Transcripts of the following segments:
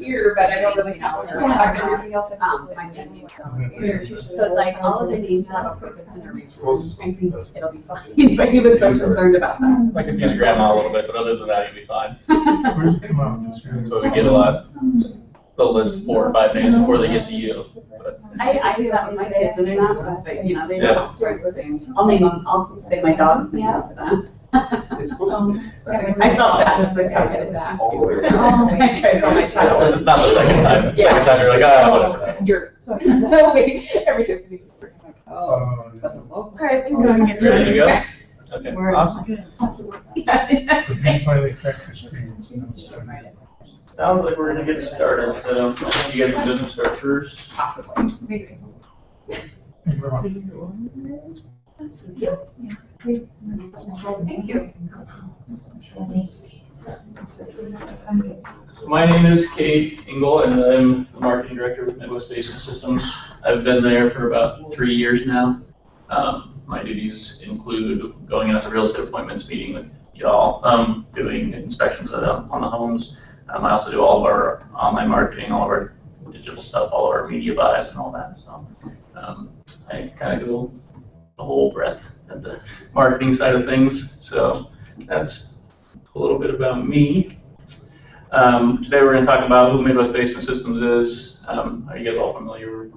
here, but I don't really know. Everybody else. My family. So it's like all of the names have a purpose and a reason. I think it'll be fine. But he was so concerned about that. I confuse grandma a little bit, but other than that, you'll be fine. Where's it come out? So we get a lot. They'll list 4 or 5 names before they get to you. But I do that with my kids, and they're not supposed to, you know, they don't start the same. I'll name them, I'll say my dog's name to them. It's supposed to be. I felt bad the first time I did that. All the way down. I tried to tell my child. not the second time. The second time you're like, ah, whatever. You're, wait, every trip to be like, oh. All right, I'm going to get Ready to ready. go? Okay, awesome. Finally cracked the screens, you know, so. Sounds like we're gonna get started, so you guys can business start first. Possibly. Thank you very much. Thank you. My name is Kate Engel, and I'm the marketing director with Midwest Basement Systems. I've been there for about 3 years now. My duties include going out to real estate appointments, meeting with y'all, doing inspections on the homes. I also do all of our online marketing, all of our digital stuff, all of our media buys and all that. So I kind of go the whole breadth of the marketing side of things. So that's a little bit about me. Today we're going to talk about who Midwest Basement Systems is. Are you guys all familiar,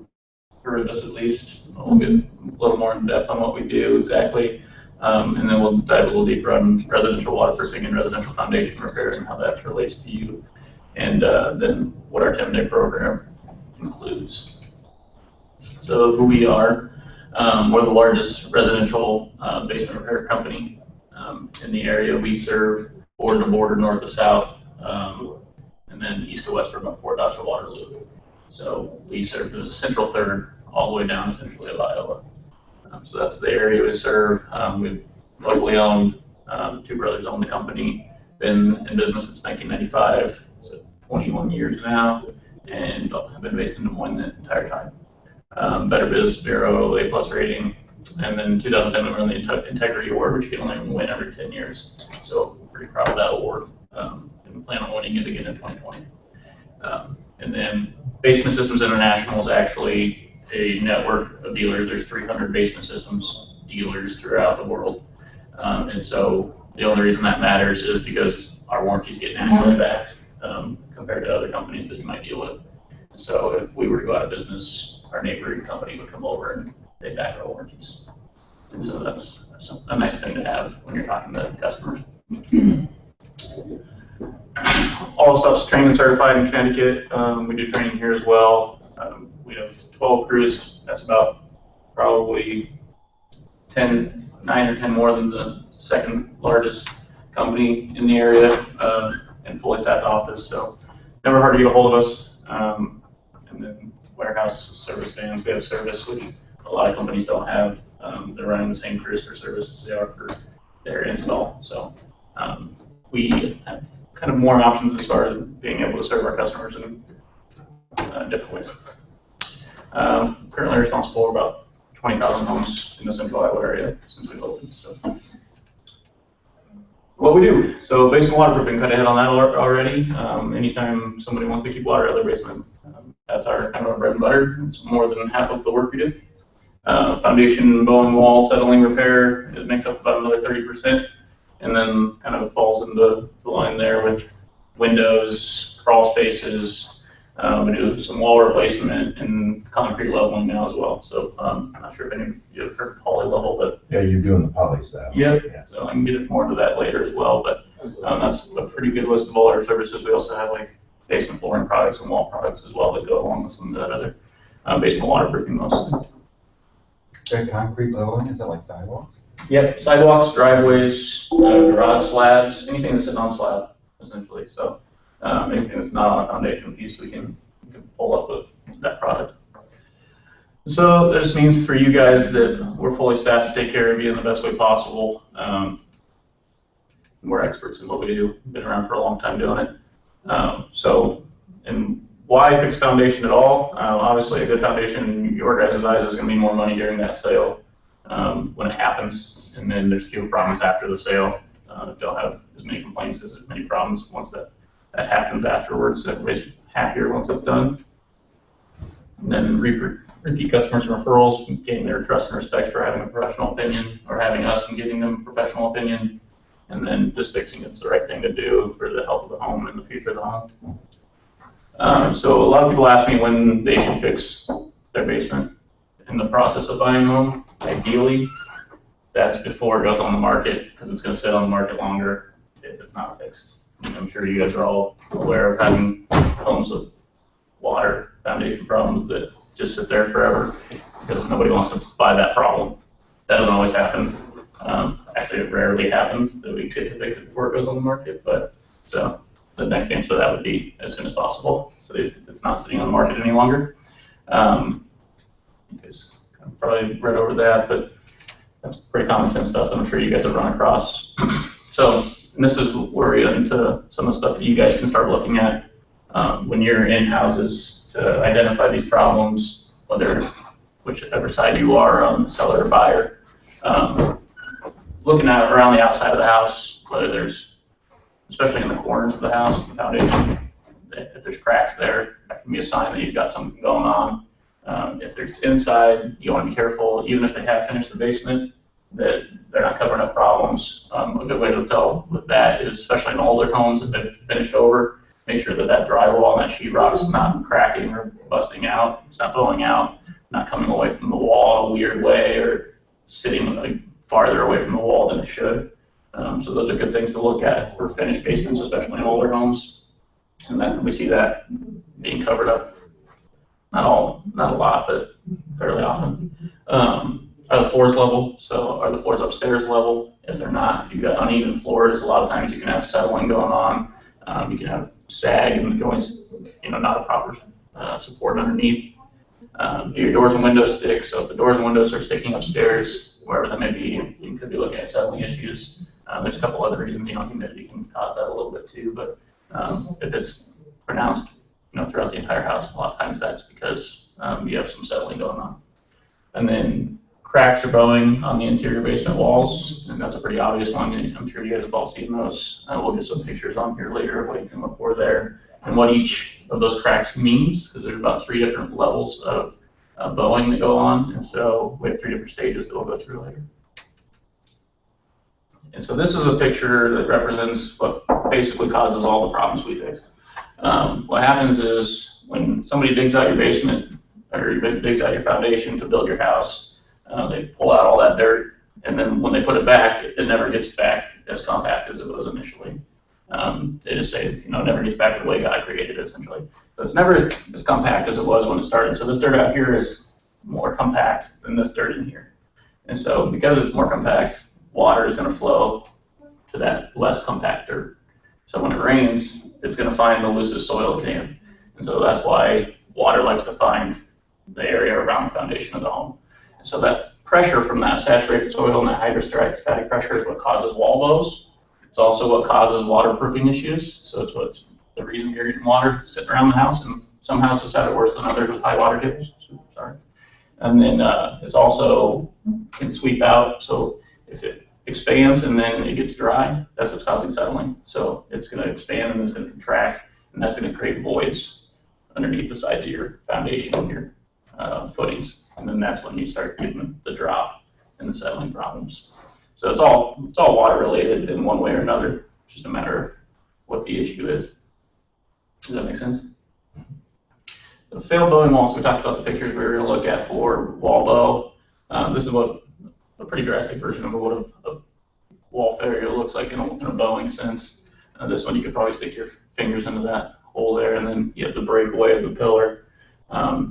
heard of us at least? We'll get a little more in depth on what we do exactly. And then we'll dive a little deeper on residential waterproofing and residential foundation repair and how that relates to you. And then what our 10-day program includes. So who we are, we're the largest residential basement repair company in the area. We serve border to border, north to south, and then east to west from about Fort Dodge to Waterloo. So we serve as a central third all the way down essentially of Iowa. So that's the area we serve. We've locally owned, 2 brothers own the company, been in business since 1995, so 21 years now, and have been based in Des Moines the entire time. Better Biz Bureau, A+ rating, and then 2010 we won the Integrity Award, which you can only win every 10 years. So pretty proud of that award, and plan on winning it again in 2020. And then Basement Systems International is actually a network of dealers. There's 300 basement systems dealers throughout the world. And so the only reason that matters is because our warranties get nationally backed compared to other companies that you might deal with. So if we were to go out of business, our neighboring company would come over and they back our warranties. And so that's a nice thing to have when you're talking to customers. All stuff's trained and certified in Connecticut. We do training here as well. We have 12 crews. That's about probably 9 or 10 more than the second largest company in the area, and fully staffed office. So never hard to get a hold of us. And then warehouse service vans. We have service, which a lot of companies don't have. They're running the same crews for service as they are for their install. So we have kind of more options as far as being able to serve our customers in different ways. Currently responsible for about 20,000 homes in the central Iowa area since we've opened. So, what we do, so basement waterproofing, kind of hit on that already. Anytime somebody wants to keep water out of their basement, that's our kind of our bread and butter. It's more than half of the work we do. Foundation, bowing wall, settling repair, it makes up about another 30%, and then kind of falls into the line there with windows, crawl spaces. We do some wall replacement and concrete leveling now as well. So I'm not sure if any of you have heard of poly level, but yeah, you're doing the poly stuff. Yep. Yeah. So I can get more into that later as well. But that's a pretty good list of all our services. We also have like basement flooring products and wall products as well that go along with some of that other basement waterproofing mostly. That concrete leveling, is that like sidewalks? Yep, sidewalks, driveways, garage slabs, anything that's sitting on slab essentially. So. Anything that's not on a foundation piece, we can pull up with that product. So this means for you guys that we're fully staffed to take care of you in the best way possible. We're experts in what we do. Been around for a long time doing it. And why fix foundation at all? Obviously, a good foundation in your guys' eyes is going to be more money during that sale when it happens, and then there's fewer problems after the sale. Don't have as many complaints as many problems once that happens afterwards. Everybody's happier once it's done. And then repeat customers and referrals, gaining their trust and respect for having a professional opinion, or having us and giving them a professional opinion, and then just fixing it's the right thing to do for the health of the home and the future of the home. So a lot of people ask me when they should fix their basement. In the process of buying a home, ideally, that's before it goes on the market, because it's going to sit on the market longer if it's not fixed. I'm sure you guys are all aware of having homes with water foundation problems that just sit there forever because nobody wants to buy that problem. That doesn't always happen. Actually, it rarely happens that we get to fix it before it goes on the market. But so the next answer to that would be as soon as possible, so it's not sitting on the market any longer. You guys probably read over that, but that's pretty common sense stuff that I'm sure you guys have run across. So, and this is where we get into some of the stuff that you guys can start looking at when you're in houses to identify these problems, whichever side you are, seller or buyer. Looking at around the outside of the house, whether there's, especially in the corners of the house, the foundation, if there's cracks there, that can be a sign that you've got something going on. If there's inside, you want to be careful, even if they have finished the basement, that they're not covering up problems. A good way to tell with that is, especially in older homes, if they've finished over, make sure that that drywall and that sheetrock is not cracking or busting out, it's not blowing out, not coming away from the wall in a weird way, or sitting like farther away from the wall than it should. So those are good things to look at for finished basements, especially in older homes. And then we see that being covered up. Not a lot, but fairly often. Are the floors level? So are the floors upstairs level? If they're not, if you've got uneven floors, a lot of times you can have settling going on. You can have sag in the joints, not a proper support underneath. Do your doors and windows stick? So if the doors and windows are sticking upstairs, wherever that may be, you could be looking at settling issues. There's a couple other reasons, humidity can cause that a little bit too, but if it's pronounced, throughout the entire house, a lot of times that's because you have some settling going on. And then cracks or bowing on the interior basement walls, and that's a pretty obvious one. I'm sure you guys have all seen those. We'll get some pictures on here later of what you can look for there, and what each of those cracks means, because there's about 3 different levels of bowing that go on, and so we have 3 different stages that we'll go through later. And so this is a picture that represents what basically causes all the problems we fix. What happens is when somebody digs out your basement or digs out your foundation to build your house, they pull out all that dirt, and then when they put it back, it never gets back as compact as it was initially. They just say, it never gets back to the way God created it, essentially. So it's never as compact as it was when it started. So this dirt out here is more compact than this dirt in here. And so because it's more compact, water is going to flow to that less compact dirt. So when it rains, it's going to find the loosest soil it can. And so that's why water likes to find the area around the foundation of the home. And so that pressure from that saturated soil and that hydrostatic pressure is what causes wall bows. It's also what causes waterproofing issues. So it's what's the reason you're getting water sitting around the house, and some houses have it worse than others with high water tables. Sorry. And then it's also can sweep out. So if it expands and then it gets dry, that's what's causing settling. So it's going to expand and it's going to contract, and that's going to create voids underneath the sides of your foundation and your footings. And then that's when you start getting the drop and the settling problems. So it's all water related in one way or another. It's just a matter of what the issue is. Does that make sense? The failed bowing walls, we talked about the pictures we were going to look at for wall bow. This is what a pretty drastic version of what a wall failure looks like in a bowing sense. This one you could probably stick your fingers into that hole there, and then you have the breakaway of the pillar.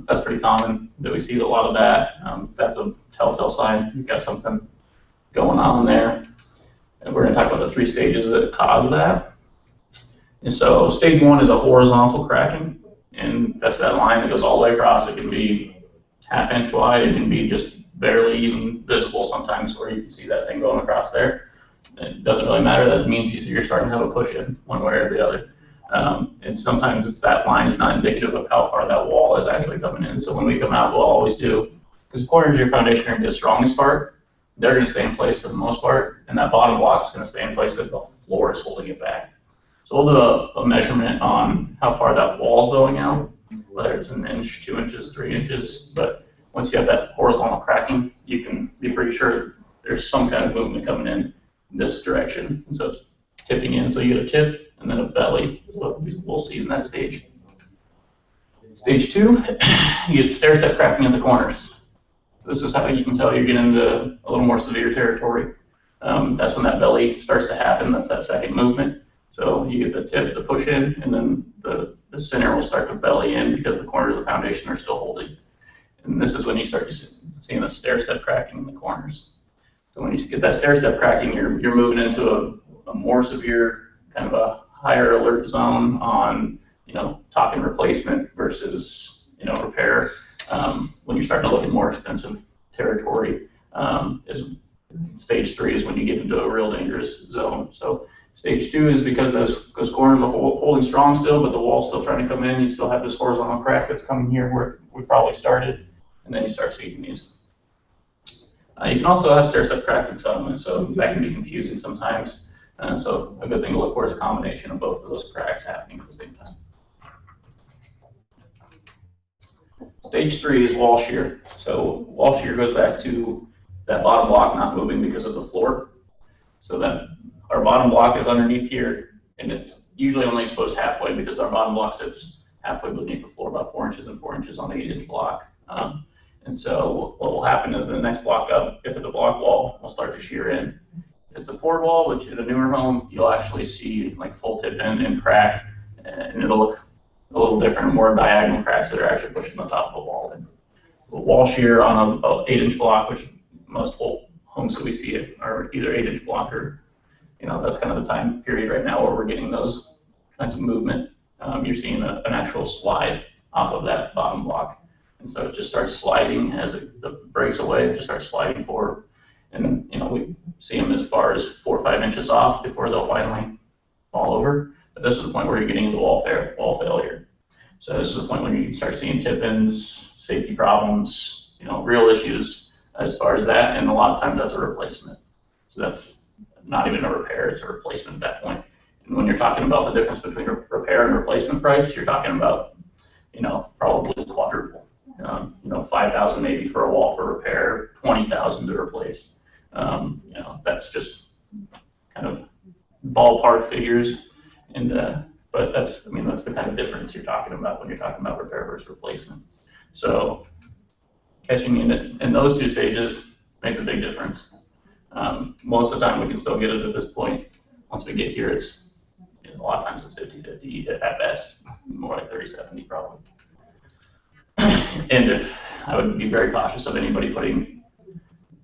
That's pretty common that we see a lot of that. That's a telltale sign you've got something going on there. And we're going to talk about the 3 stages that cause that. And so stage 1 is a horizontal cracking, and that's that line that goes all the way across. It can be ½ inch wide, it can be just barely even visible sometimes where you can see that thing going across there. It doesn't really matter. That means you're starting to have a push in one way or the other. And sometimes that line is not indicative of how far that wall is actually coming in. So when we come out, we'll always do, because corners of your foundation are going to be the strongest part, they're going to stay in place for the most part, and that bottom block is going to stay in place because the floor is holding it back. So we'll do a measurement on how far that wall's going out, whether it's an inch, 2 inches, 3 inches. But once you have that horizontal cracking, you can be pretty sure there's some kind of movement coming in this direction. And so it's tipping in. So you get a tip and then a belly. Is what we'll see in that stage. Stage 2, you get stair step cracking at the corners. This is how you can tell you're getting into a little more severe territory. That's when that belly starts to happen. That's that second movement. So you get the tip, the push in, and then the center will start to belly in because the corners of the foundation are still holding. And this is when you start seeing the stair step cracking in the corners. So when you get that stair step cracking, you're moving into a more severe, kind of a higher alert zone on, talking replacement versus, repair. When you're starting to look at more expensive territory, is stage 3 is when you get into a real dangerous zone. So stage 2 is because those corners are holding strong still, but the wall's still trying to come in. You still have this horizontal crack that's coming here where we probably started, and then you start seeing these. You can also have stair step cracks in settlement, so that can be confusing sometimes. So a good thing to look for is a combination of both of those cracks happening at the same time. Stage 3 is wall shear. So wall shear goes back to that bottom block not moving because of the floor. So that our bottom block is underneath here, and it's usually only exposed halfway because our bottom block sits halfway beneath the floor, about 4 inches and 4 inches on the 8-inch block. And so what will happen is the next block up, if it's a block wall, will start to shear in. If it's a poured wall, which in a newer home, you'll actually see like full tip in and crack, and it'll look a little different, more diagonal cracks that are actually pushing the top of the wall in. Wall shear on an 8-inch block, which most homes that we see are either 8-inch block or, that's kind of the time period right now where we're getting those kinds of movement. You're seeing an actual slide off of that bottom block. And so it just starts sliding as it breaks away, it just starts sliding forward. And, we see them as far as 4 or 5 inches off before they'll finally fall over. But this is the point where you're getting into wall failure. So this is the point when you start seeing tip-ins, safety problems, real issues as far as that. And a lot of times that's a replacement. So that's not even a repair, it's a replacement at that point. And when you're talking about the difference between repair and replacement price, you're talking about, probably quadruple. $5,000 maybe for a wall for repair, $20,000 to replace. That's just kind of ballpark figures. And but that's the kind of difference you're talking about when you're talking about repair versus replacement. So catching in those two stages makes a big difference. Most of the time we can still get it at this point. Once we get here, it's a lot of times it's 50-50 at best, more like 30-70 probably. And if I would be very cautious of anybody putting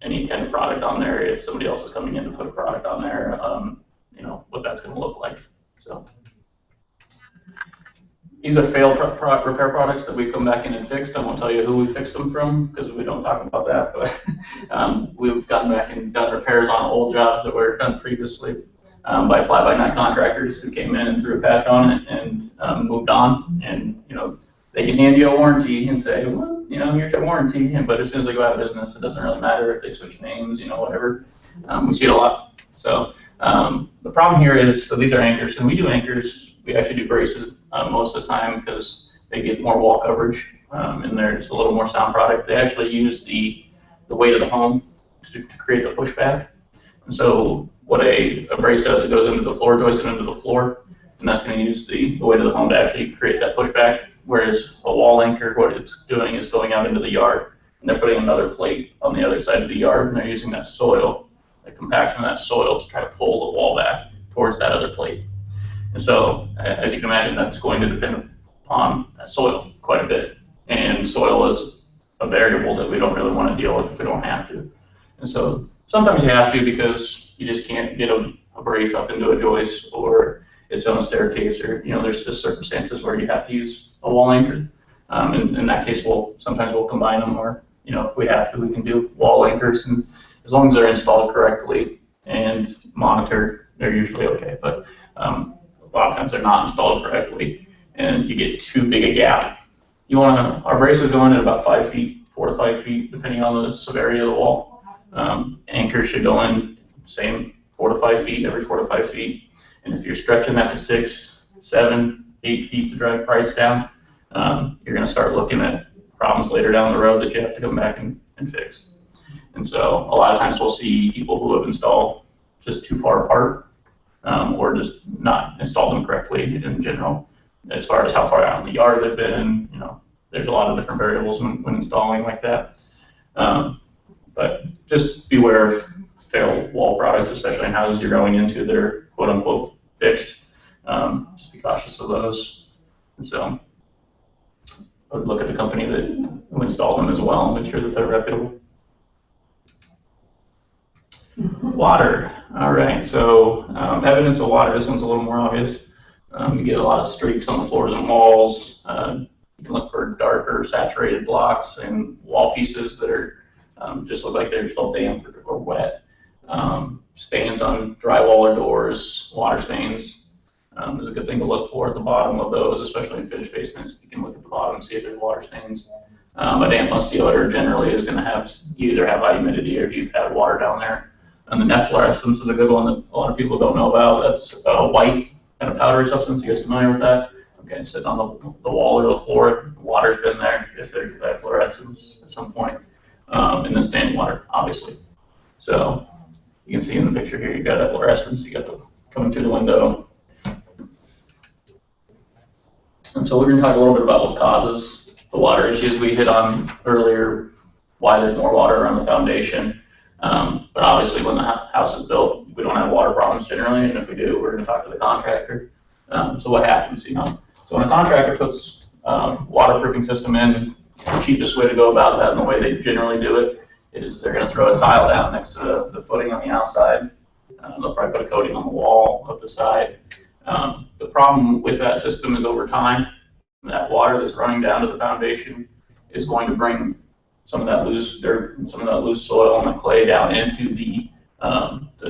any kind of product on there if somebody else is coming in to put a product on there, what that's going to look like. So these are failed repair products that we've come back in and fixed. I won't tell you who we fixed them from because we don't talk about that, but we've gone back and done repairs on old jobs that were done previously by fly-by-night contractors who came in and threw a patch on it and moved on. And they can hand you a warranty and say, well, here's your warranty, but as soon as they go out of business, it doesn't really matter if they switch names, whatever. We see it a lot. So the problem here is, so these are anchors, and we do anchors. We actually do braces most of the time because they get more wall coverage, and they're just a little more sound product. They actually use the weight of the home to create the pushback. And so what a brace does, it goes into the floor joist and into the floor, and that's going to use the weight of the home to actually create that pushback. Whereas a wall anchor, what it's doing is going out into the yard, and they're putting another plate on the other side of the yard, and they're using that soil, the compaction of that soil, to try to pull the wall back towards that other plate. And so, as you can imagine, that's going to depend on that soil quite a bit. And soil is a variable that we don't really want to deal with if we don't have to. And so, sometimes you have to because you just can't get a brace up into a joist, or it's on a staircase, or there's just circumstances where you have to use a wall anchor. In that case, sometimes we'll combine them, or if we have to, we can do wall anchors, and as long as they're installed correctly and monitored, they're usually okay. But a lot of times they're not installed correctly, and you get too big a gap. Our braces go in at about 5 feet, 4 to 5 feet, depending on the severity of the wall. Anchors should go in same 4 to 5 feet, every 4 to 5 feet. And if you're stretching that to 6, 7, 8 feet to drive price down, you're going to start looking at problems later down the road that you have to come back and fix. And so a lot of times we'll see people who have installed just too far apart, or just not installed them correctly in general, as far as how far out in the yard they've been. You know, there's a lot of different variables when installing like that. But just beware of failed wall products, especially in houses you're going into that are quote unquote fixed. Just be cautious of those. And so I would look at the company who installed them as well and make sure that they're reputable. Water. All right, so evidence of water, this one's a little more obvious. You get a lot of streaks on the floors and walls. You can look for darker saturated blocks and wall pieces that are just look like they're still damp or wet. Stains on drywall or doors, water stains is a good thing to look for at the bottom of those, especially in finished basements. You can look at the bottom and see if there's water stains. A damp, musty odor generally is going to have, you either have high humidity or if you've had water down there. And the efflorescence is a good one that a lot of people don't know about. That's a white kind of powdery substance. You guys familiar with that? Okay, sitting on the wall or the floor, water's been there if there's efflorescence at some point. And then standing water, obviously. So you can see in the picture here, you've got efflorescence, you got the coming through the window. And so we're going to talk a little bit about what causes the water issues we hit on earlier, why there's more water around the foundation. But obviously when the house is built, we don't have water problems generally, and if we do, we're going to talk to the contractor. So what happens, you know? So when a contractor puts waterproofing system in, the cheapest way to go about that and the way they generally do it is they're going to throw a tile down next to the footing on the outside. They'll probably put a coating on the wall up the side. The problem with that system is over time, that water that's running down to the foundation is going to bring some of that loose dirt, some of that loose soil and the clay down into the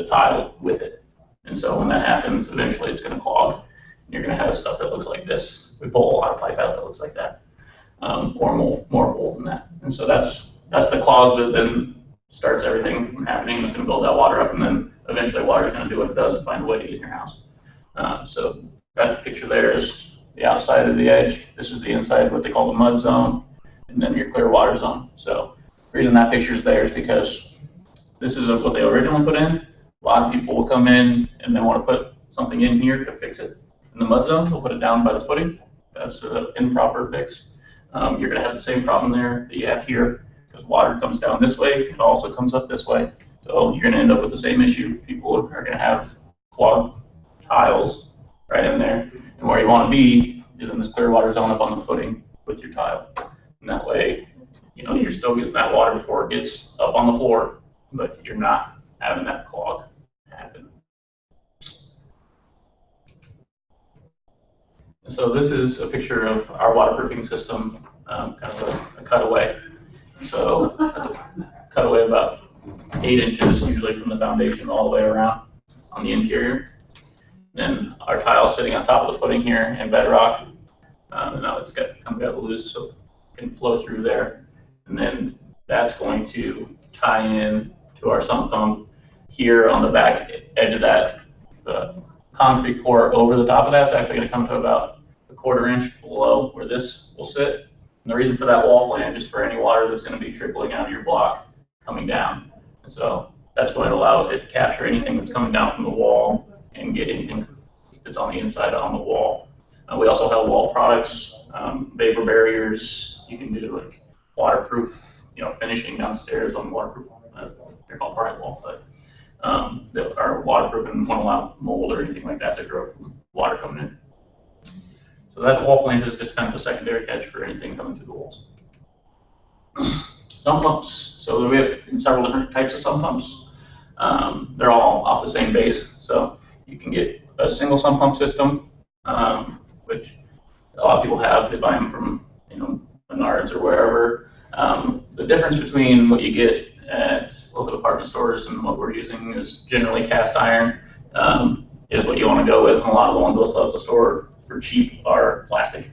tile with it. And so when that happens, eventually it's going to clog. And you're going to have stuff that looks like this. We pull a lot of pipe out that looks like that, or more full than that. And so that's the clog that then starts everything from happening. It's going to build that water up, and then eventually water is going to do what it does and find a way to get in your house. So that picture there is the outside of the edge. This is the inside, what they call the mud zone, and then your clear water zone. So the reason that picture is there is because this is what they originally put in. A lot of people will come in and they want to put something in here to fix it. In the mud zone, they'll put it down by the footing. That's an improper fix. You're going to have the same problem there that you have here, because water comes down this way, it also comes up this way. So you're going to end up with the same issue. People are going to have clogged tiles right in there. And where you want to be is in this clear water zone up on the footing with your tile. And that way, you know, you're still getting that water before it gets up on the floor, but you're not having that clog happen. And so this is a picture of our waterproofing system, kind of a cutaway. So a cutaway about 8 inches usually from the foundation all the way around on the interior. Then our tile sitting on top of the footing here in bedrock. And now it's got kind of got loose, so it can flow through there. And then that's going to tie in to our sump pump here on the back edge of that. The concrete pour over the top of that is actually going to come to about a 1/4 inch below where this will sit. And the reason for that wall flange is for any water that's going to be trickling out of your block coming down. And so that's going to allow it to capture anything that's coming down from the wall and get anything that's on the inside on the wall. We also have wall products, vapor barriers. You can do like waterproof, you know, finishing downstairs on waterproof. They're called bright wall, but they are waterproof and won't allow mold or anything like that to grow from water coming in. So that wall flange is just kind of a secondary catch for anything coming through the walls. Sump pumps. So we have several different types of sump pumps. They're all off the same base. So you can get a single sump pump system, which a lot of people have. They buy them from, you know, Menards or wherever. The difference between what you get at local department stores and what we're using is generally cast iron is what you want to go with, and a lot of the ones they'll sell at the store for cheap are plastic.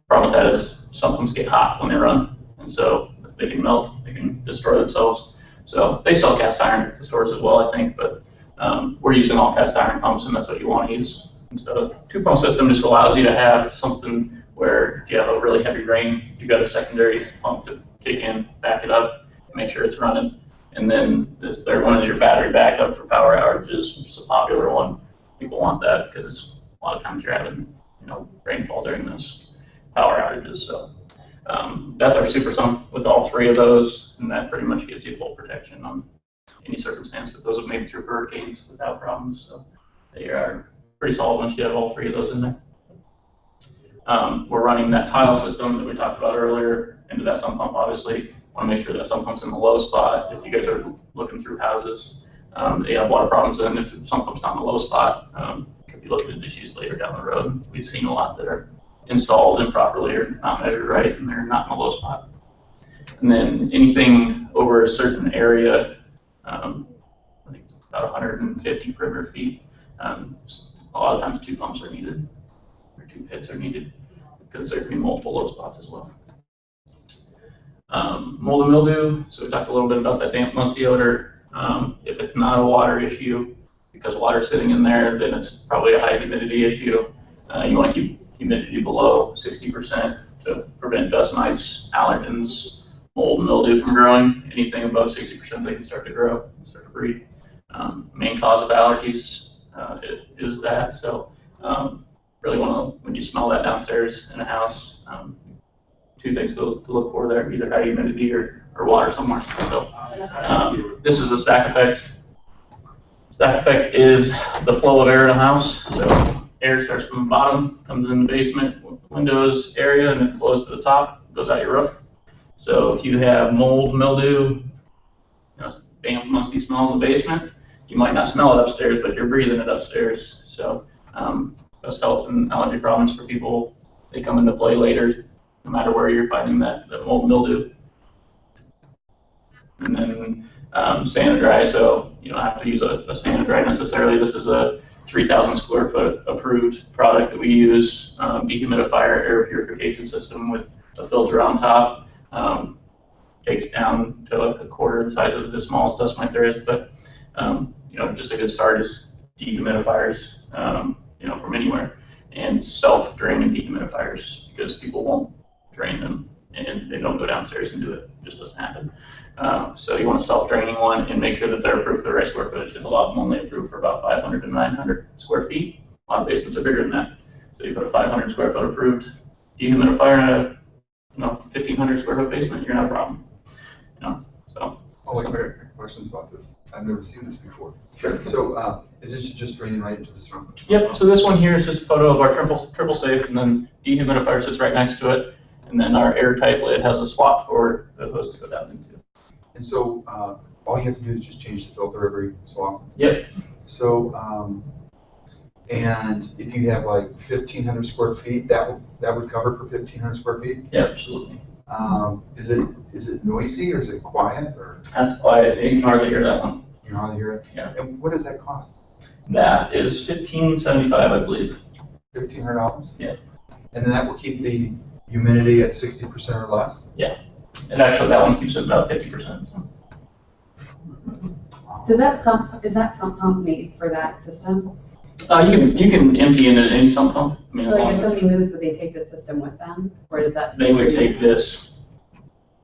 Problem with that is sump pumps get hot when they run, and so they can melt, they can destroy themselves. So they sell cast iron at the stores as well, I think, but We're using all cast iron pumps, and that's what you want to use. And so a two-pump system just allows you to have something where if you have a really heavy rain, you've got a secondary pump to kick in, back it up, make sure it's running. And then this third one is your battery backup for power outages, which is a popular one. People want that because a lot of times you're having, rainfall during those power outages. So that's our super sump with all three of those, and that pretty much gives you full protection on any circumstance. But those have made it through hurricanes without problems. So they are pretty solid once you have all three of those in there. We're running that tile system that we talked about earlier into that sump pump, obviously. Want to make sure that sump pump's in the low spot. If you guys are looking through houses, they have water problems, and if the sump pump's not in the low spot, could be looking at issues later down the road. We've seen a lot that are installed improperly or not measured right, and they're not in the low spot. And then anything over a certain area, I think it's about 150 perimeter feet, a lot of times 2 pumps are needed, or 2 pits are needed, because there can be multiple low spots as well. Mold and mildew, so we talked a little bit about that damp, musty odor. If it's not a water issue, because water's sitting in there, then it's probably a high humidity issue. You want to keep humidity below 60% to prevent dust mites, allergens, mold and mildew from growing. Anything above 60%, they can start to grow, start to breed. Main cause of allergies is that. So really want to, when you smell that downstairs in a house, 2 things to look for there, either high humidity or water somewhere. So this is a stack effect. Stack effect is the flow of air in a house. So air starts from the bottom, comes in the basement, windows area, and it flows to the top, goes out your roof. So if you have mold, mildew, damp, musty smell in the basement, you might not smell it upstairs, but you're breathing it upstairs. So those health and allergy problems for people, they come into play later, no matter where you're finding that mold and mildew. And then sand and dry, so you don't have to use a sand and dry necessarily. This is a 3,000 square foot approved product that we use, dehumidifier air purification system with a filter on top. Takes down to like a quarter the size of the smallest dust mite there is, but just a good start is dehumidifiers, from anywhere, and self-draining dehumidifiers, because people won't drain them and they don't go downstairs and do it. It just doesn't happen. So you want a self-draining one and make sure that they're approved for the right square footage, because a lot of them only approved for about 500 to 900 square feet. A lot of basements are bigger than that. So you put a 500 square foot approved dehumidifier in a 1,500 square foot basement, you're not a problem. So. Oh, wait, questions about this? I've never seen this before. Sure. So is this just draining right into this room? Yep. So this one here is just a photo of our triple safe, and then dehumidifier sits right next to it, and then our airtight lid has a slot for the hose to go down into. And so all you have to do is just change the filter every so often? Yep. So, and if you have like 1,500 square feet, that would cover for 1,500 square feet? Yeah, absolutely. Is it noisy or is it quiet or? That's quiet. You can hardly hear that one. You know how to hear it? Yeah. And what does that cost? That is $1,575, I believe. $1,500? Yeah. And then that will keep the humidity at 60% or less? Yeah. And actually, that one keeps it about 50%. Is that sump pump made for that system? You can empty into any sump pump. I mean, So like if somebody moves, would they take the system with them, or does that? they would take this.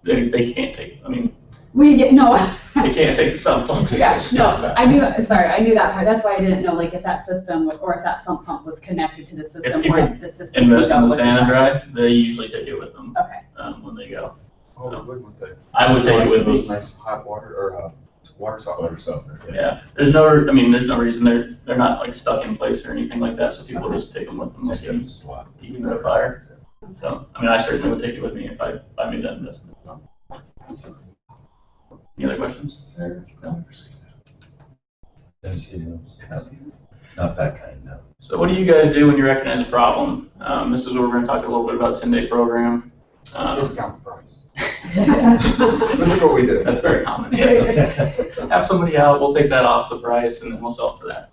They can't take. I mean, No. they can't take the sump pump. Yeah, no, I knew that part. That's why I didn't know, like, if that system was, or if that sump pump was connected to the system, If or if the system. invest would in go the with sand and them. dry, they usually take it with them Okay. when they go. Oh, they would, wouldn't they? I would take it with Those me. nice hot water or water softener. Yeah, there's no reason they're not like stuck in place or anything like that. So people just take them with them. Just get slot, dehumidifier. So I certainly would take it with me if I made that investment. So. Any other questions? No? Not that kind, no. So what do you guys do when you recognize a problem? This is where we're going to talk a little bit about 10-day program. Discount the price. That's what we did. That's very common. Yes. Have somebody out, we'll take that off the price, and then we'll sell it for that.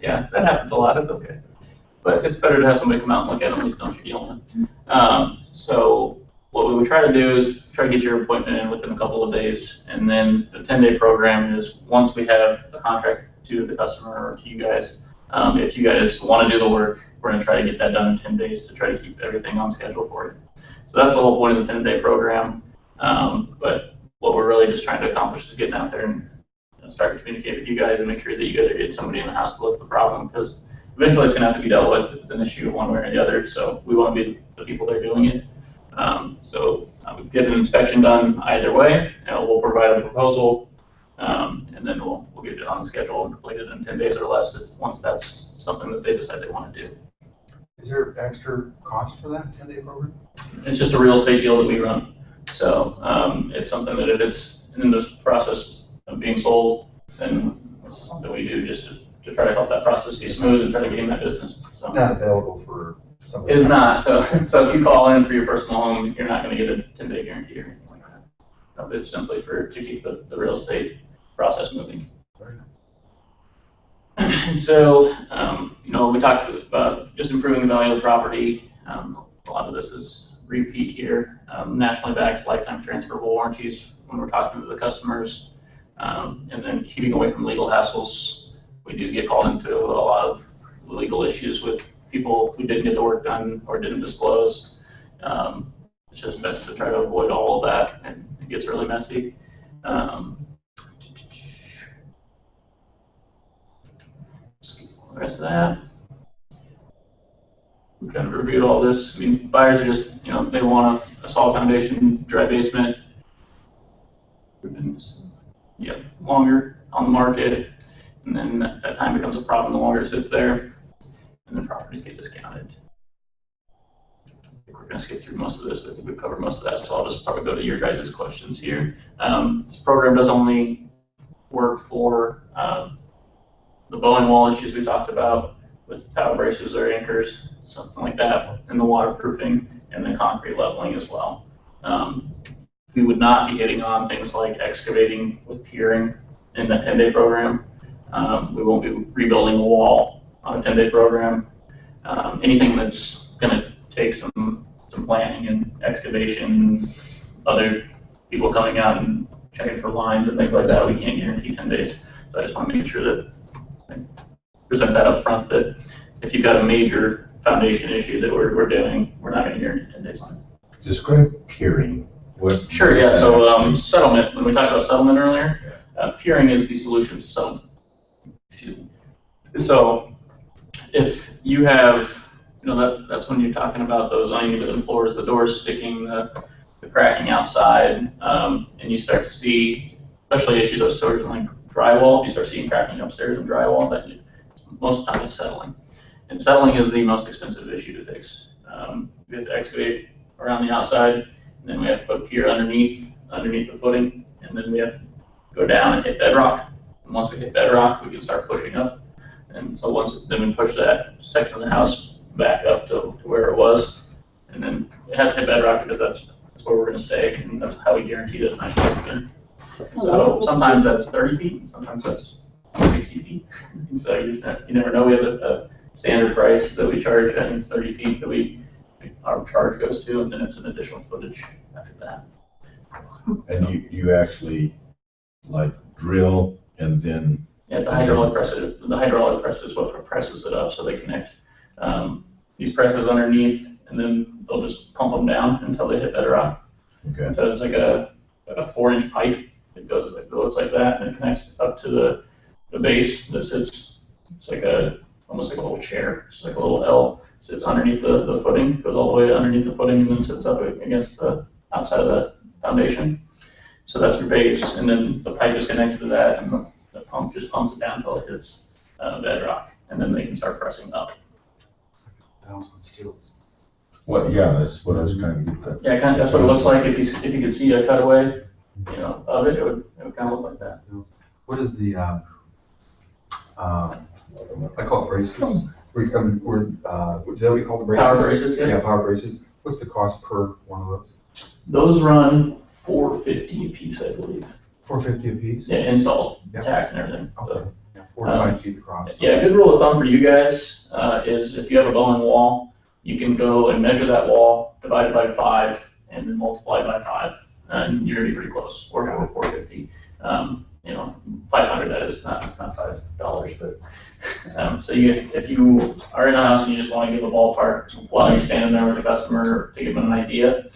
Yeah, that happens a lot. It's okay. But it's better to have somebody come out and look at it, at least don't you deal with it. So what we would try to do is try to get your appointment in within a couple of days, and then the 10-day program is once we have a contract to the customer or to you guys. If you guys want to do the work, we're going to try to get that done in 10 days to try to keep everything on schedule for you. So that's the whole point of the 10-day program. But what we're really just trying to accomplish is getting out there and start to communicate with you guys and make sure that you guys are getting somebody in the house to look at the problem, because eventually it's going to have to be dealt with if it's an issue one way or the other. So we want to be the people that are doing it. We get an inspection done either way, and we'll provide a proposal, and then we'll get it on the schedule and complete it in 10 days or less once that's something that they decide they want to do. Is there extra cost for that 10-day program? It's just a real estate deal that we run. So it's something that if it's in this process of being sold, then it's something we do just to try to help that process be smooth and try to get in that business. So. It's not available for somebody. It is not. So if you call in for your personal home, you're not going to get a 10-day guarantee or anything like that. So it's simply to keep the real estate process moving. So, we talked about just improving the value of the property. A lot of this is repeat here. Nationally backed lifetime transferable warranties when we're talking to the customers. And then keeping away from legal hassles. We do get called into a lot of legal issues with people who didn't get the work done or didn't disclose. It's just best to try to avoid all of that, and it gets really messy. The rest of that. We kind of reviewed all this. I mean, buyers are just, they want a solid foundation, dry basement. We've been, longer on the market, and then that time becomes a problem the longer it sits there, and then properties get discounted. I think we're going to skip through most of this. I think we've covered most of that, so I'll just probably go to your guys' questions here. This program does only work for the bowling wall issues we talked about with tower braces or anchors, something like that, and the waterproofing and the concrete leveling as well. We would not be hitting on things like excavating with piering in the 10-day program. We won't be rebuilding a wall on a 10-day program. Anything that's going to take some planning and excavation, other people coming out and checking for lines and things like that, we can't guarantee 10 days. So I just want to make sure that I present that up front, that if you've got a major foundation issue that we're doing, we're not going to guarantee 10 days on. Describe peering. Sure, yeah. So settlement, when we talked about settlement earlier, peering is the solution to settlement. Excuse me. So if you have, that's when you're talking about those uneven floors, the doors sticking, the cracking outside, and you start to see, especially issues of storage like drywall, if you start seeing cracking upstairs in drywall, that most of the time is settling. And settling is the most expensive issue to fix. We have to excavate around the outside, and then we have to put pier underneath the footing, and then we have to go down and hit bedrock. And once we hit bedrock, we can start pushing up. And so then we push that section of the house back up to where it was, and then it has to hit bedrock because that's where we're going to stay, and that's how we guarantee that it's not going to again. So sometimes that's 30 feet, sometimes that's 60 feet. And so you never know. We have a standard price that we charge. I think it's 30 feet that our charge goes to, and then it's an additional footage after that. And you actually drill and then. Yeah, the hydraulic press. The hydraulic press is what presses it up so they connect these presses underneath, and then they'll just pump them down until they hit bedrock. Okay. So it's like a 4-inch pipe. It looks like that, and it connects up to the base that sits. It's almost like a little chair. It's like a little L. Sits underneath the footing, goes all the way underneath the footing, and then sits up against the outside of the foundation. So that's your base, and then the pipe is connected to that, and the pump just pumps it down until it hits bedrock, and then they can start pressing up. That's what I was trying to get at. Yeah, that's what it looks like. If you could see a cutaway, of it, it would kind of look like that. What is the I call it braces. Where you come, is that what you call the braces? Power braces, yeah. Yeah, power braces. What's the cost per one of those? Those run $450 a piece, I believe. $450 a piece. Yeah, installed, Yeah. tax and everything. Okay. So, Yeah, 4 to 5 feet across. yeah, a good rule of thumb for you guys is if you have a bowling wall, you can go and measure that wall, divide it by 5, and then multiply it by 5, and you're gonna be pretty close. Or 450. you know, 500 that is, not $5, but, so you guys, if you are in a house and you just want to give a ballpark while you're standing there with the customer to give them an idea,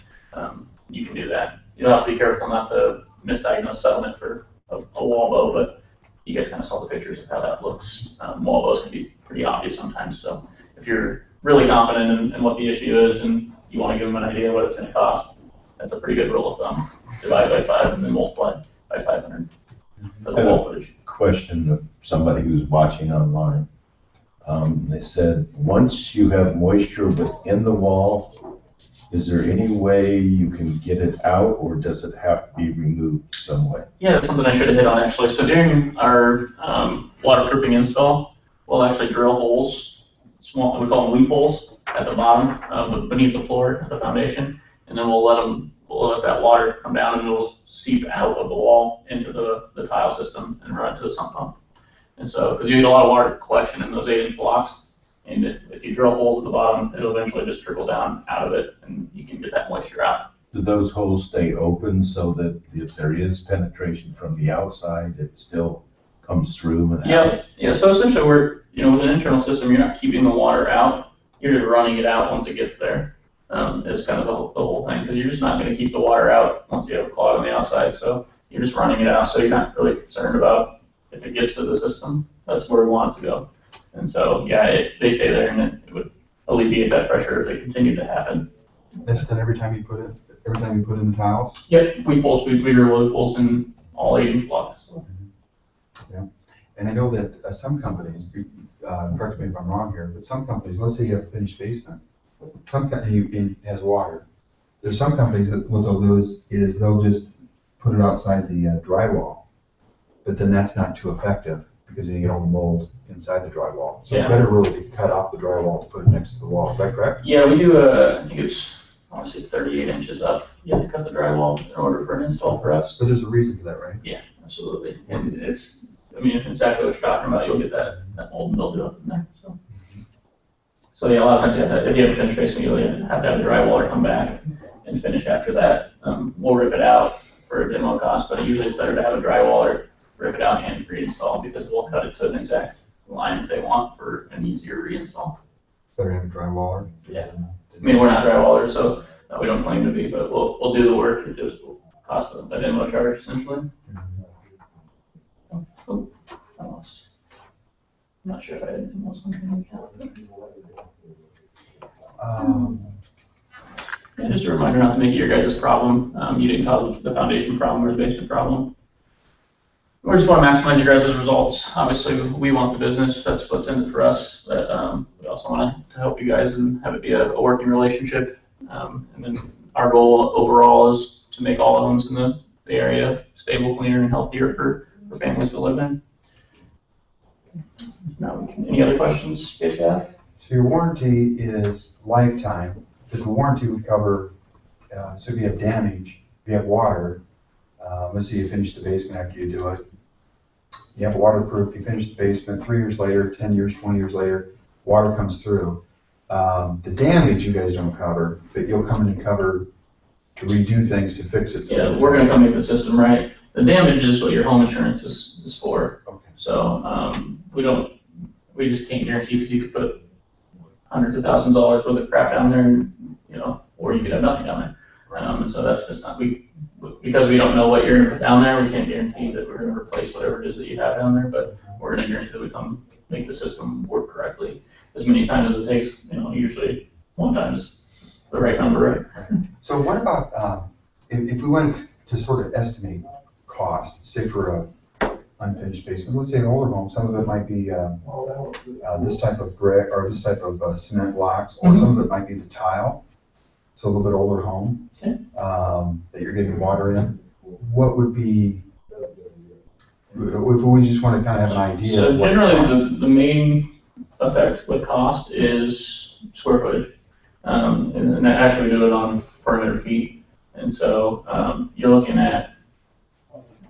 you can do that. You'll have to be careful not to misdiagnose settlement for a wall bow, but you guys kind of saw the pictures of how that looks. Wall bows can be pretty obvious sometimes, so if you're really confident in what the issue is and you want to give them an idea what it's going to cost, that's a pretty good rule of thumb. Divide by 5 and then multiply by 500 for the wall footage. Question of somebody who's watching online. They said, once you have moisture within the wall, is there any way you can get it out, or does it have to be removed some way? Yeah, that's something I should have hit on actually. So during our waterproofing install, we'll actually drill holes, small, we call them loop holes, at the bottom, beneath the floor, at the foundation, and then we'll let that water come down and it'll seep out of the wall into the tile system and run to the sump pump. And so, because you get a lot of water collection in those 8-inch blocks, and if you drill holes at the bottom, it'll eventually just trickle down out of it and you can get that moisture out. Do those holes stay open so that if there is penetration from the outside, it still comes through and out? Yeah, so essentially we're, you know, with an internal system, you're not keeping the water out, you're just running it out once it gets there. Is kind of the whole thing, because you're just not going to keep the water out once you have a clog on the outside, so you're just running it out, so you're not really concerned about if it gets to the system. That's where we want it to go. And so, yeah, they stay there, and it would alleviate that pressure if it continued to happen. That's done every time you put in the tiles? Yep, we drill loop holes in all 8-inch blocks. So. Yeah, and I know that some companies, correct me if I'm wrong here, but some companies, let's say you have a finished basement, some company has water. There's some companies that what they'll do is they'll just put it outside the drywall, but then that's not too effective because then you get all the mold inside the drywall. So it's better really to cut off the drywall to put it next to the wall. Is that correct? Yeah, we do. I think it's honestly 38 inches up. You have to cut the drywall in order for an install for us. But there's a reason for that, right? Yeah, absolutely. It's I mean, exactly what you're talking about. You'll get that mold and mildew up in there. So yeah, a lot of times if you have a finished basement, you'll have to have the drywaller come back and finish after that. We'll rip it out for a demo cost, but usually it's better to have a drywaller, rip it out and reinstall because they'll cut it to an exact line that they want for an easier reinstall. Better have a drywaller? Yeah. I mean, we're not drywallers, so we don't claim to be, but we'll do the work. It just will cost a demo charge essentially. Oh, I lost. I'm not sure if I had anything else on the account. Yeah, just a reminder not to make it your guys' problem. You didn't cause the foundation problem or the basement problem. We just want to maximize your guys' results. Obviously, we want the business. That's what's in it for us. But we also want to help you guys and have it be a working relationship. And then our goal overall is to make all the homes in the area stable, cleaner, and healthier for families to live in. Now, any other questions you guys have? So your warranty is lifetime, because the warranty would cover, so if you have damage, if you have water, let's say you finish the basement after you do it, you have waterproof, you finish the basement, 3 years later, 10 years, 20 years later, water comes through. The damage you guys don't cover, but you'll come in and cover to redo things to fix it. Yeah, we're going to come make the system right. The damage is what your home insurance is for. Okay. So we just can't guarantee because you could put hundreds of thousands of dollars worth of crap down there, and, or you could have nothing down there. And so that's just not, because we don't know what you're going to put down there, we can't guarantee that we're going to replace whatever it is that you have down there, but we're going to guarantee that we come make the system work correctly as many times as it takes. Usually one time is the right number, right? So what about, if we wanted to sort of estimate cost, say for a unfinished basement, let's say an older home, some of it might be this type of brick or this type of cement blocks, or some of it might be the tile. So a little bit older home that you're getting water in. What would be, if we just want to kind of have an idea? So generally the main effect with cost is square footage. And actually we do it on perimeter feet. And so you're looking at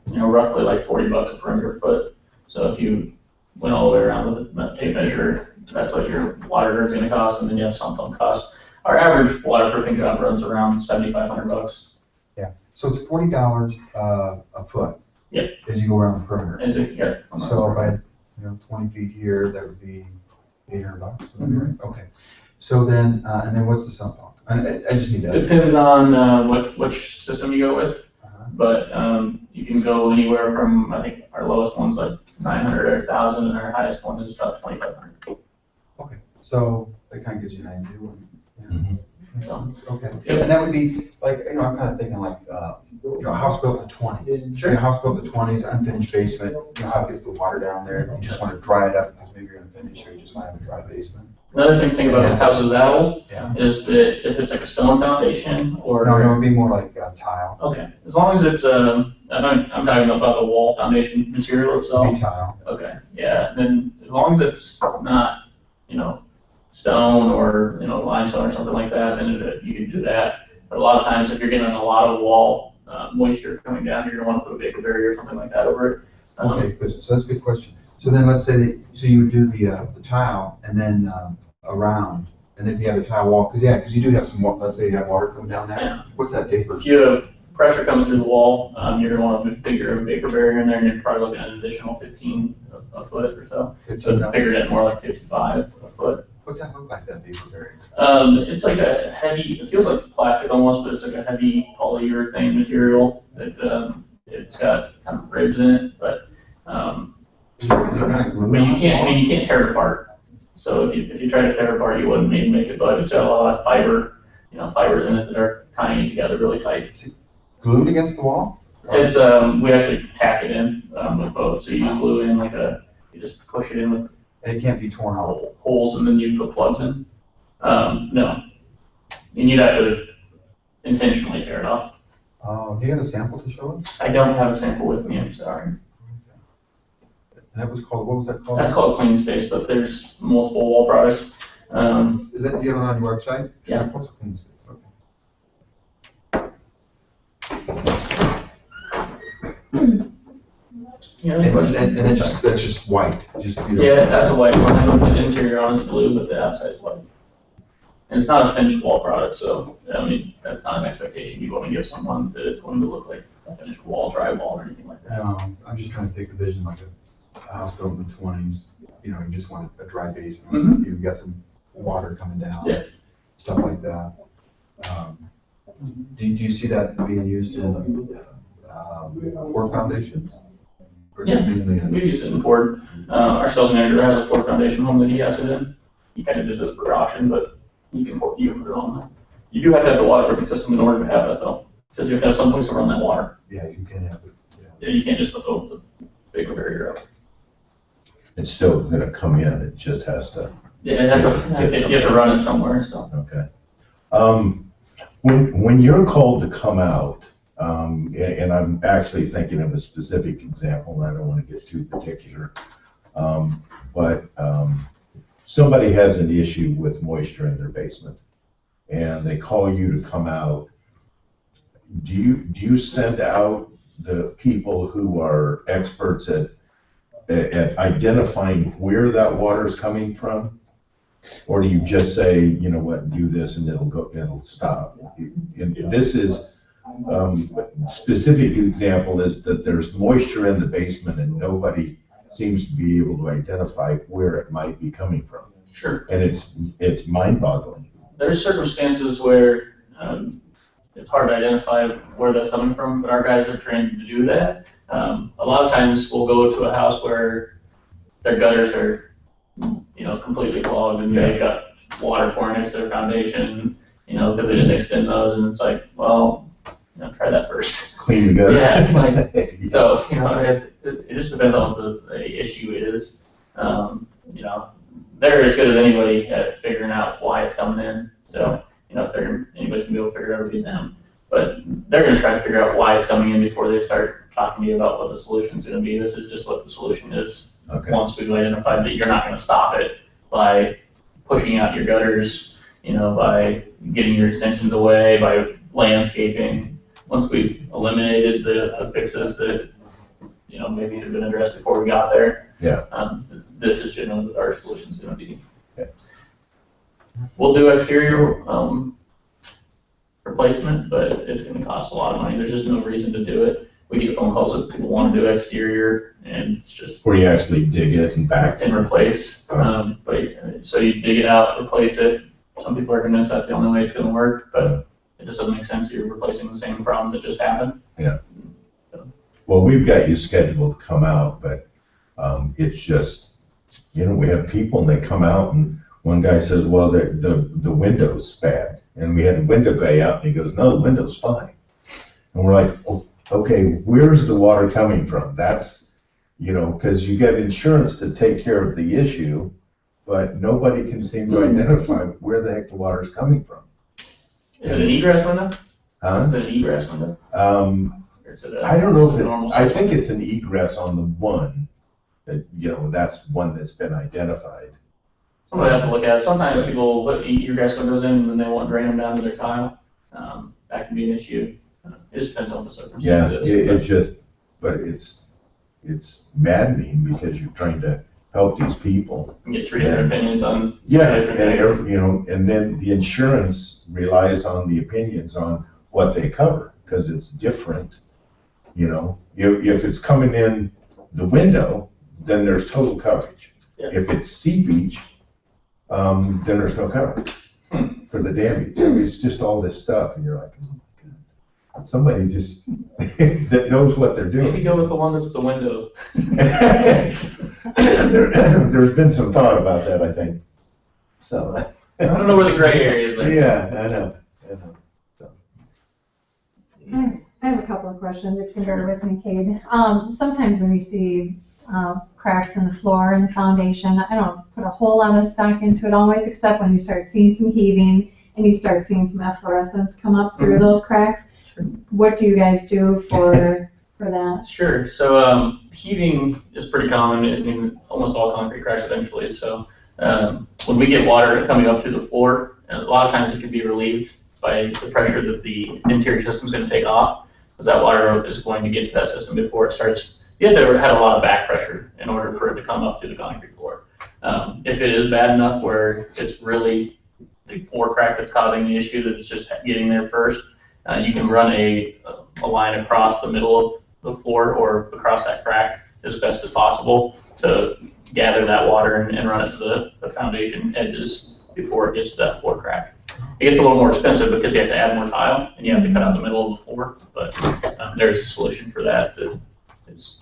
roughly like $40 a perimeter foot. So if you went all the way around with a tape measure, that's what your water is going to cost, and then you have sump pump cost. Our average waterproofing job runs around $7,500. Yeah. So it's $40 a foot. Yep. As you go around the perimeter. Is it, yeah. So by, 20 feet here, that would be $800, would that be right? Okay. So then, and then what's the sump pump? I just need that. Depends on which system you go with, Uh-huh. but you can go anywhere from, I think our lowest one's like 900 or 1,000, and our highest one is about 2,500. Okay, so that kind of gives you an idea. Mhm. Okay, Yep. and that would be like, I'm kind of thinking like, a house built in the 20s. Sure. Say a house built in the 20s, unfinished basement, how it gets the water down there, you just want to dry it up because maybe you're unfinished, or you just want to have a dry basement. Another thing about this house is that old, Yeah. is that if it's like a stone foundation or. No, it would be more like tile. Okay, as long as it's, I'm talking about the wall foundation material It would itself. be tile. Okay, yeah, then as long as it's not, stone or, limestone or something like that, then you can do that. But a lot of times, if you're getting a lot of wall moisture coming down, you're gonna wanna put a vapor barrier or something like that over it. Okay, good, so that's a good question. So then let's say that, so you would do the tile and then around, and then if you have the tile wall, because you do have some, let's say you have water coming down there. Yeah. What's that vapor? If you have pressure coming through the wall, you're gonna want a bigger vapor barrier in there, and you're probably looking at an additional 15 a foot or so. 15, So figure it more like 55 a foot. What's that look like, that vapor barrier? It's like a heavy, it feels like plastic almost, but it's like a heavy polyurethane material that, it's got kind of ribs in it, but, Is it kind of glued? but you can't tear it apart. So if you try to tear it apart, you wouldn't maybe make it, but it's got a lot of fibers in it that are tying it together really tight. Glued against the wall? It's, we actually tack it in, with both, so you use glue in you just push it in with And it can't be torn out? holes and then you put plugs in. No. And you'd have to intentionally tear it off. Oh, do you have a sample to show us? I don't have a sample with me, I'm sorry. And that was called, what was that called? That's called Clean Space, but there's multiple wall products. Is that, do you have it on your website? Yeah. What's Clean Space? Okay. Yeah, And then that's just white, just, yeah, that's a white one. The interior on is blue, but the outside is white. And it's not a finished wall product, so, that's not an expectation you want to give someone that it's going to look like a finished wall, drywall, or anything like that. No, I'm just trying to think of vision like a house built in the 20s, you just want a dry basement. Mhm. You've got some water coming down. Yeah. Stuff like that. Do you see that being used in core foundations? Or is it Yeah. mainly in? We use it in Ford. Our sales manager has a Ford Foundation home that he has it in. He kind of did this for option, but you can put it on there. You do have to have the water working system in order to have that though, because you have to have some place to run that water. Yeah, you can have it. Yeah, you can't just put the vapor barrier up. It's still gonna come in, it just has to, Yeah, you have to run it somewhere, so. okay. When you're called to come out, and I'm actually thinking of a specific example, and I don't wanna get too particular, but somebody has an issue with moisture in their basement, and they call you to come out. Do you send out the people who are experts at identifying where that water is coming from? Or do you just say, you know what, do this and it'll stop? And this is, specific example is that there's moisture in the basement and nobody seems to be able to identify where it might be coming from. Sure. And it's mind-boggling. There's circumstances where it's hard to identify where that's coming from, but our guys are trained to do that. A lot of times we'll go to a house where their gutters are, completely clogged and they've got water pouring into their foundation, because they didn't extend those, and it's like, well, try that first. Clean the gutter. Yeah, so, it just depends on the issue it is. They're as good as anybody at figuring out why it's coming in. So, if anybody's gonna be able to figure it out, it'll be them. But they're gonna try to figure out why it's coming in before they start talking to me about what the solution's gonna be. This is just what the solution is. Okay. Once we've identified that you're not gonna stop it by pushing out your gutters, by getting your extensions away, by landscaping. Once we've eliminated the fixes that, maybe should have been addressed before we got there. Yeah. This is generally what our solution's gonna be. Okay. We'll do exterior, replacement, but it's gonna cost a lot of money. There's just no reason to do it. we get phone calls that people want to do exterior, and it's just Where you actually dig it and back. and replace. So you dig it out, replace it. Some people are convinced that's the only way it's going to work, but it just doesn't make sense. You're replacing the same problem that just happened. Yeah. Well, we've got you scheduled to come out, but it's just, you know, we have people and they come out and one guy says, well, the window's bad. And we had a window guy out and he goes, no, the window's fine. And we're like, oh, okay, where's the water coming from? That's, you know, because you get insurance to take care of the issue, but nobody can seem to identify where the heck the water's coming from. Is it an egress window? Huh? Is it an egress window? Or is it a, I don't know if a it's, normal I size? think it's an egress on the one, that, you know, that's one that's been identified. Somebody have to look at it. Sometimes people put egress windows in and then they won't drain them down to their tile. That can be an issue. It just depends on the Yeah, circumstances. it just, but it's maddening because you're trying to help these people. You get three different opinions on. Yeah, three different and things. you know, and then the insurance relies on the opinions on what they cover, because it's different. You know, if it's coming in the window, then there's total coverage. Yeah. If it's seepage, then there's no coverage for the damage. I mean, it's just all this stuff, and you're like, oh my God. Somebody just that knows what they're Maybe doing. go with the one that's the window. There's been some thought about that, I think. So. I don't know where the gray area is there. Yeah, I know. So. I have a couple of questions, if you can bear with me, Cade. Sometimes when you see cracks in the floor and the foundation, I don't put a whole lot of stock into it always, except when you start seeing some heaving and you start seeing some efflorescence come up through those cracks. What do you guys do for that? Sure. So heaving is pretty common in almost all concrete cracks eventually. So when we get water coming up through the floor, a lot of times it can be relieved by the pressure that the interior system is going to take off, because that water is going to get to that system before it starts. You have to have a lot of back pressure in order for it to come up through the concrete floor. If it is bad enough where it's really the floor crack that's causing the issue, that's just getting there first, you can run a line across the middle of the floor or across that crack as best as possible to gather that water and run it to the foundation edges before it gets to that floor crack. It gets a little more expensive because you have to add more tile and you have to cut out the middle of the floor, but there's a solution for that that is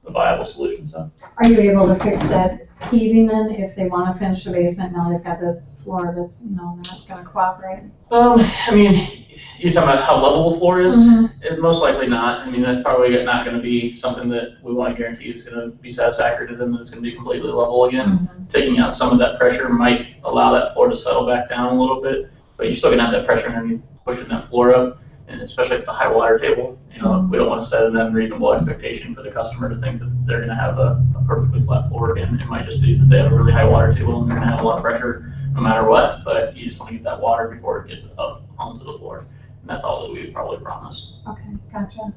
a viable solution. So. Are you able to fix that heaving then if they want to finish the basement? Now they've got this floor that's, you know, not going to cooperate. I mean, you're talking about how level the floor is? Mhm. Most likely not. I mean, that's probably not going to be something that we want to guarantee is going to be satisfactory to them, that it's going to be completely level again. Taking out some of that pressure might allow that floor to settle back down a little bit, but you're still going to have that pressure underneath pushing that floor up, and especially if it's a high water table. You know, we don't want to set an unreasonable expectation for the customer to think that they're going to have a perfectly flat floor again. It might just be that they have a really high water table and they're going to have a lot of pressure no matter what, but you just want to get that water before it gets up onto the floor. And that's all that we would probably promise. Okay, gotcha.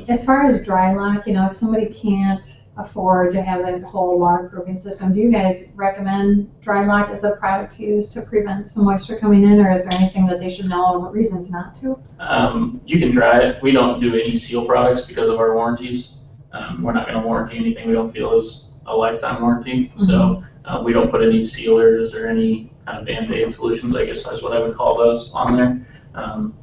As far as dry lock, you know, if somebody can't afford to have that whole waterproofing system, do you guys recommend dry lock as a product to use to prevent some moisture coming in, or is there anything that they should know or reasons not to? You can try it. We don't do any seal products because of our warranties. We're not going to warranty anything we don't feel is a lifetime warranty. So we don't put any sealers or any kind of Band-Aid solutions, I guess is what I would call those, on there.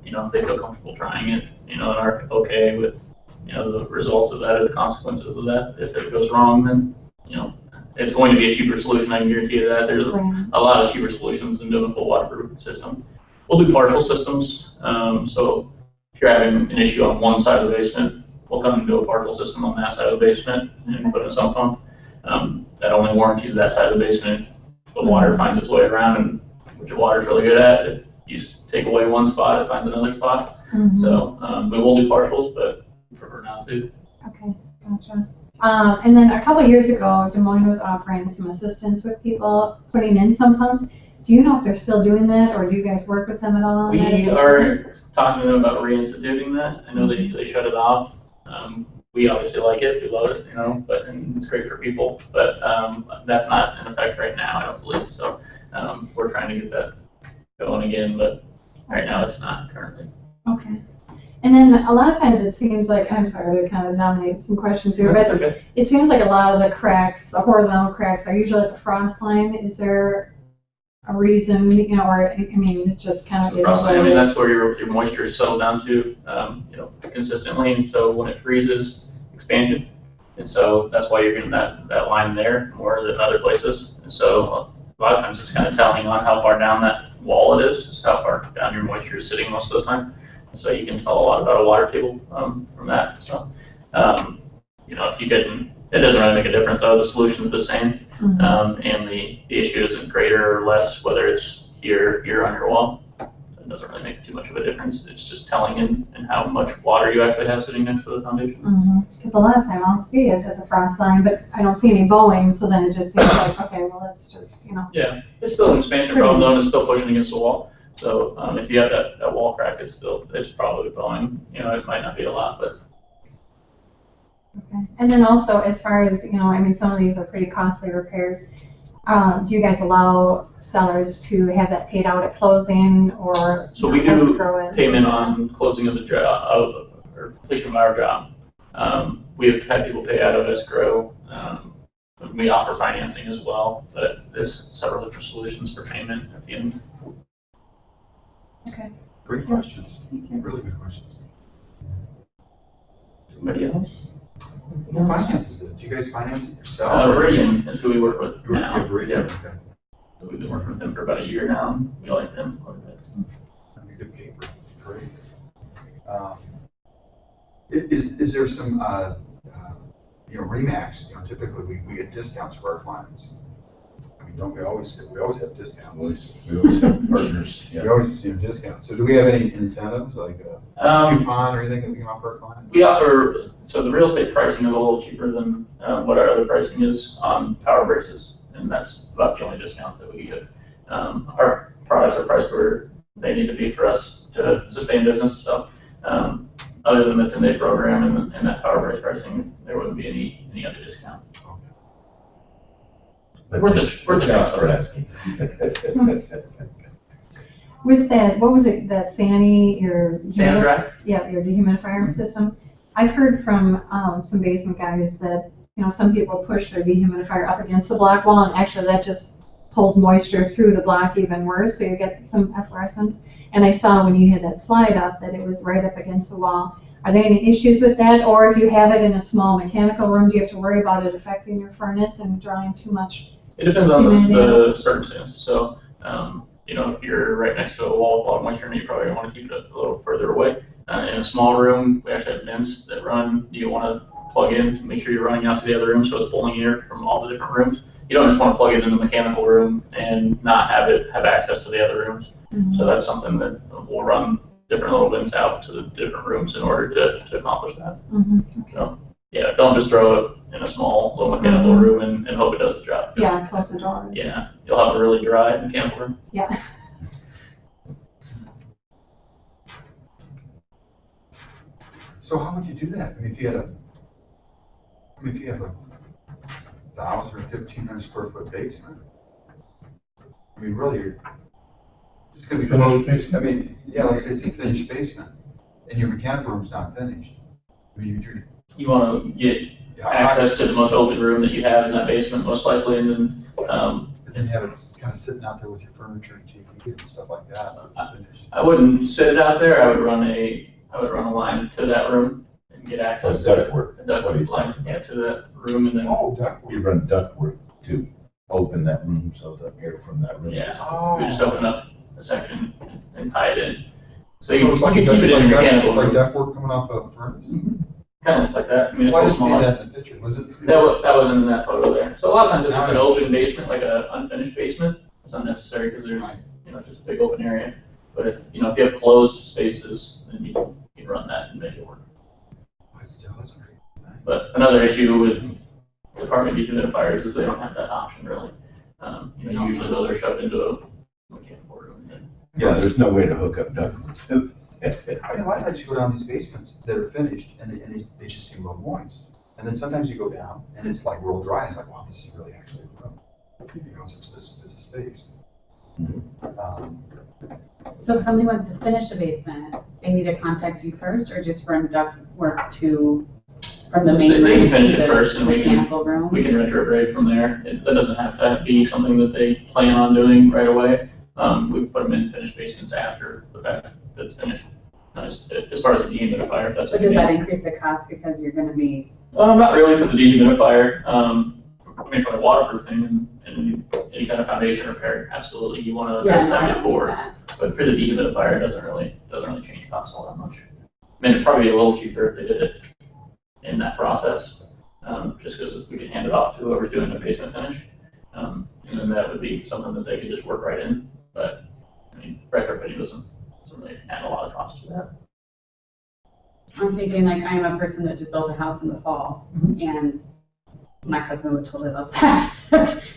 You know, if they feel comfortable trying it, you know, and are okay with, you know, the results of that or the consequences of that. If it goes wrong, then, you know, it's going to be a cheaper solution, I can guarantee you that. There's a lot of cheaper solutions than doing a full waterproof system. We'll do partial systems. So if you're having an issue on one side of the basement, we'll come and do a partial system on that side of the basement and put in a sump pump. That only warranties that side of the basement. The water finds its way around, and what your water's really good at, if you take away one spot, it finds another spot. So we will do partials, but prefer not to. Okay, gotcha. And then a couple years ago, Des Moines was offering some assistance with people putting in sump pumps. Do you know if they're still doing that, or do you guys work with them at all on that? We are talking to them about reinstituting that. I know they shut it off. We obviously like it, we love it, you know, and it's great for people, but that's not in effect right now, I don't believe. So we're trying to get that going again, but right now it's not currently. Okay. And then a lot of times it seems like, I'm sorry to kind of dominate some questions here, That's but okay. it seems like a lot of the cracks, the horizontal cracks, are usually at the frost line. Is there a reason, or, I mean, it's just kind of. So frost line, I mean, that's where your moisture is settled down to, consistently, and so when it freezes, expansion. And so that's why you're getting that line there more than other places. And so a lot of times it's kind of telling on how far down that wall it is how far down your moisture is sitting most of the time. So you can tell a lot about a water table from that. So, if you get, it doesn't really make a difference. The solution is the same, and the issue isn't greater or less, whether it's here on your wall. It doesn't really make too much of a difference. It's just telling in how much water you actually have sitting next to the foundation. Because a lot of time I'll see it at the frost line, but I don't see any bowing, so then it just seems like, okay, well, that's just, Yeah, it's still an expansion problem though, and it's still pushing against the wall. So if you have that wall crack, it's probably bowing. It might not be a lot, but. Okay. And then also, as far as, I mean, some of these are pretty costly repairs. Do you guys allow sellers to have that paid out at closing, or? So we do escrow it? payment on closing of the job, or completion of our job. We have had people pay out of escrow. We offer financing as well, but there's several different solutions for payment at the end. Okay. Great questions, really good questions. Anybody else? Who finances it? Do you guys finance it yourself? Viridian is who we work with You work now. with Viridian, Yeah. okay. So we've been working with them for about a year now. We like them quite a bit. That'd be good paper, great. Is there some, Remax, typically we get discounts for our clients. I mean, don't we always have discounts? We always have partners, We yeah. always see discounts. So do we have any incentives, like a coupon or anything that we can offer our clients? We offer, so the real estate pricing is a little cheaper than what our other pricing is on power braces, and that's about the only discount that we give. Our products are priced where they need to be for us to sustain business, so other than the 10-day program and that power brace pricing, there wouldn't be any other discount. But Worth a thanks shot. for asking. With that, what was it, that Sani, Sand dry? Yeah, your dehumidifier system. I've heard from some basement guys that, some people push their dehumidifier up against the block wall, and actually that just pulls moisture through the block even worse, so you get some efflorescence. And I saw when you had that slide up that it was right up against the wall. Are there any issues with that? Or if you have it in a small mechanical room, do you have to worry about it affecting your furnace and drawing too much? It depends on humidity the circumstances. So, if you're right next to a wall with a lot of moisture, you probably want to keep it a little further away. In a small room, we actually have vents that run. You want to plug in to make sure you're running out to the other room, so it's pulling air from all the different rooms. You don't just want to plug it in the mechanical room and not have access to the other rooms. So that's something that we'll run different little vents out to the different rooms in order to accomplish that. So, yeah, don't just throw it in a small little mechanical room and hope it does the job. Yeah, close the doors. Yeah, you'll have a really dry mechanical room. Yeah. So how would you do that? I mean, if you had a 1,000 or 1,500 square foot basement, I mean, really, it's gonna be Finished closed. basement? I mean, yeah, let's say it's a finished basement, and your mechanical room's not finished. I mean, You want to get access to the most open room that you have in that basement, most likely, and then But then have it kind of sitting out there with your furniture and TV and stuff like that. Finished. I wouldn't sit it out there. I would run a line to that room and get access to Ductwork, a that's what he's line talking about. to that room, and then Oh, ductwork. We run ductwork to open that room so the air from that room. yeah, Oh. we just open up a section and tie it in. So So you it's can like keep it in your mechanical it's like room. ductwork coming off a furnace? Kind of looks like that. I mean, it's Well, I so didn't see small. that in the picture. Was it? That wasn't in that photo there. So a lot of times if it's an open basement, like an unfinished basement, it's unnecessary because there's, just a big open area. But if you have closed spaces, then you can run that and make it work. That's great. But another issue with apartment dehumidifiers is they don't have that option really. Usually those are shoved into a mechanical room. Yeah, there's no way to hook up ductwork. I mean, a lot of times you go down these basements that are finished and they just seem real moist. And then sometimes you go down and it's like real dry. It's like, wow, this is really actually a room. It's a space. Um, So if somebody wants to finish a basement, they need to contact you first, or just from duct work to, from the main They room can finish to it first, and the we can mechanical room? retrograde from there. That doesn't have to be something that they plan on doing right away. We put them in finished basements after the fact that's finished. As far as the dehumidifier, if that's But what you does that mean. increase the cost because you're gonna be, Not really for the dehumidifier. I mean, for the waterproofing and any kind of foundation repair, absolutely, you want to yeah, address no, I that don't need before. that. But for the dehumidifier, it doesn't really change costs all that much. I mean, it'd probably be a little cheaper if they did it in that process, just because we can hand it off to whoever's doing the basement finish. And then that would be something that they could just work right in. But, I mean, retrofitting doesn't really add a lot of cost to that. I'm thinking like, I'm a person that just built a house in the fall, Mm-hmm. and my husband would totally love that.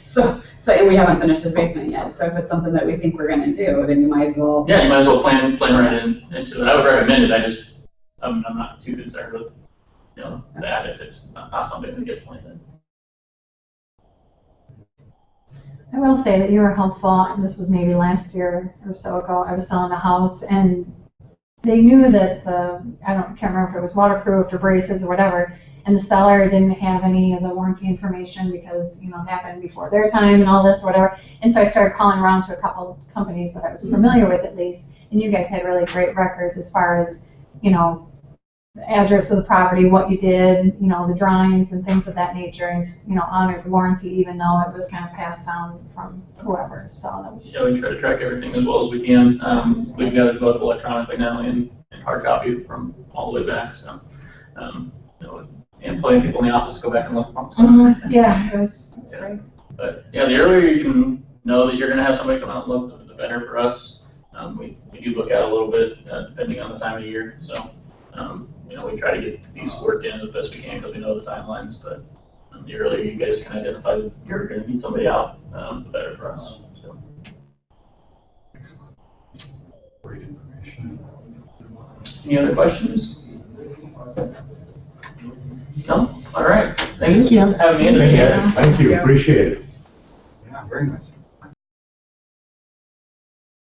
So, and we haven't finished his basement yet, so if it's something that we think we're gonna do, then you might as well. Yeah, you might as well plan right into it. I would recommend it. I'm not too concerned with, that if it's not something that gets planned in. I will say that you were helpful. This was maybe last year or so ago. I was selling a house and they knew that can't remember if it was waterproof or braces or whatever, and the seller didn't have any of the warranty information because, it happened before their time and all this, whatever. And so I started calling around to a couple companies that I was familiar with at least, and you guys had really great records as far as, the address of the property, what you did, the drawings and things of that nature, and, honored the warranty even though it was kind of passed down from whoever, so that was. Yeah, we try to track everything as well as we can. We've got it both electronically now and hard copy from all the way back, so, and plenty of people in the office go back and look for them. Yeah, it was great. But, yeah, the earlier you can know that you're gonna have somebody come out and look, the better for us. We do look out a little bit, depending on the time of year, so, we try to get these worked in as best we can because we know the timelines, but the earlier you guys can identify that you're gonna need somebody out, the better for us, so. Great information. Any other questions? No? All right. Thank you for having me in today, guys. Thank you, appreciate it. Yeah, very nice.